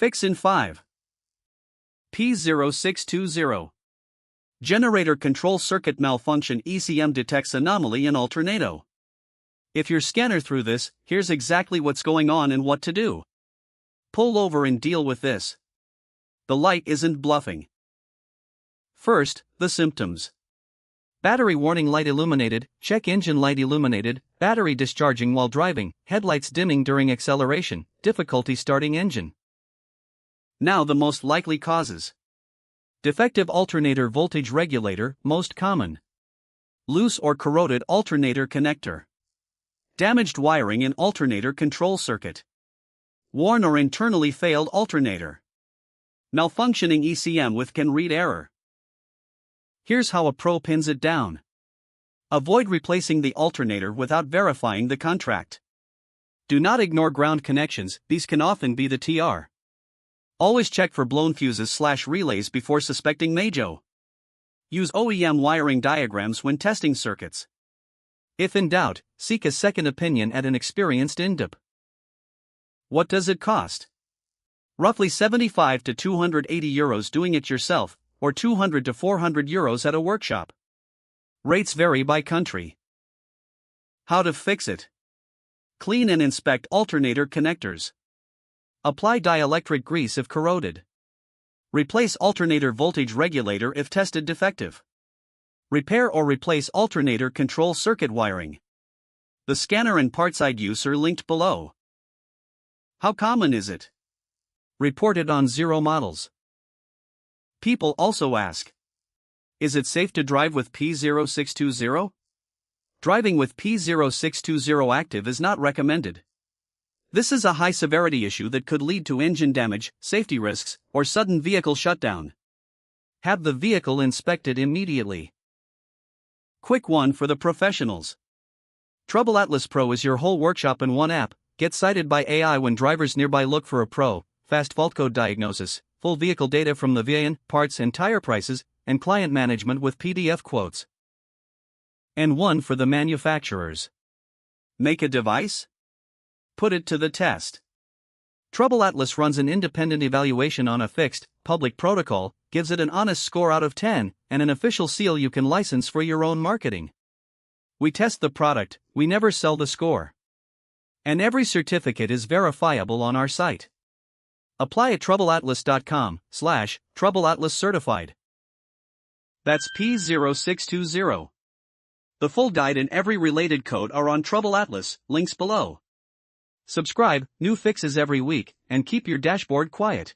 Fix in 5. P0620 Generator Control Circuit Malfunction ECM detects anomaly in alternato. If your scanner threw this, here's exactly what's going on and what to do. Pull over and deal with this. The light isn't bluffing. First, the symptoms. Battery warning light illuminated, check engine light illuminated, battery discharging while driving, headlights dimming during acceleration, difficulty starting engine. Now the most likely causes. Defective alternator voltage regulator, most common. Loose or corroded alternator connector. Damaged wiring in alternator control circuit. Worn or internally failed alternator. Malfunctioning ECM with can read error. Here's how a pro pins it down. Avoid replacing the alternator without verifying the contract. Do not ignore ground connections, these can often be the TR. Always check for blown fuses/relays before suspecting MAJO. Use OEM wiring diagrams when testing circuits. If in doubt, seek a second opinion at an experienced INDIP. What does it cost? Roughly 75 to 280 euros doing it yourself, or 200 to 400 euros at a workshop. Rates vary by country. How to fix it? Clean and inspect alternator connectors. Apply dielectric grease if corroded. Replace alternator voltage regulator if tested defective. Repair or replace alternator control circuit wiring. The scanner and partside use are linked below. How common is it? Reported on 0 models. People also ask, is it safe to drive with P0620? Driving with P0620 active is not recommended. This is a high-severity issue that could lead to engine damage, safety risks, or sudden vehicle shutdown. Have the vehicle inspected immediately. Quick one for the professionals. TroubleAtlas Pro is your whole workshop in one app. Get cited by AI when drivers nearby look for a pro, fast fault code diagnosis, full vehicle data from the VIN, parts and tire prices, and client management with PDF quotes. And one for the manufacturers. Make a device? Put it to the test. TroubleAtlas runs an independent evaluation on a fixed, public protocol, gives it an honest score out of 10, and an official seal you can license for your own marketing. We test the product, we never sell the score. And every certificate is verifiable on our site. Apply at TroubleAtlas.com/TroubleAtlas certified. That's P0620. The full guide and every related code are on TroubleAtlas, links below. Subscribe, new fixes every week, and keep your dashboard quiet.